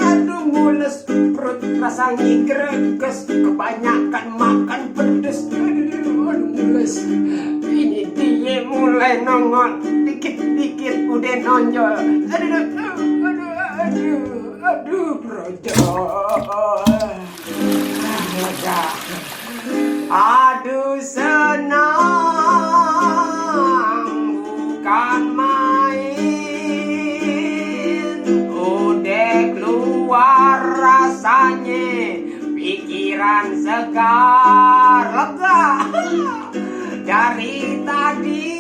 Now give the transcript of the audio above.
aduh mules perut rasa ngigreges kebanyakan makan pedes. Aduh mules. Ini dia mulai nongol dikit-dikit udah nonjol. Aduh brojol. Aduh senang bukan main, udah keluar rasanya, pikiran segar lega. Dari tadi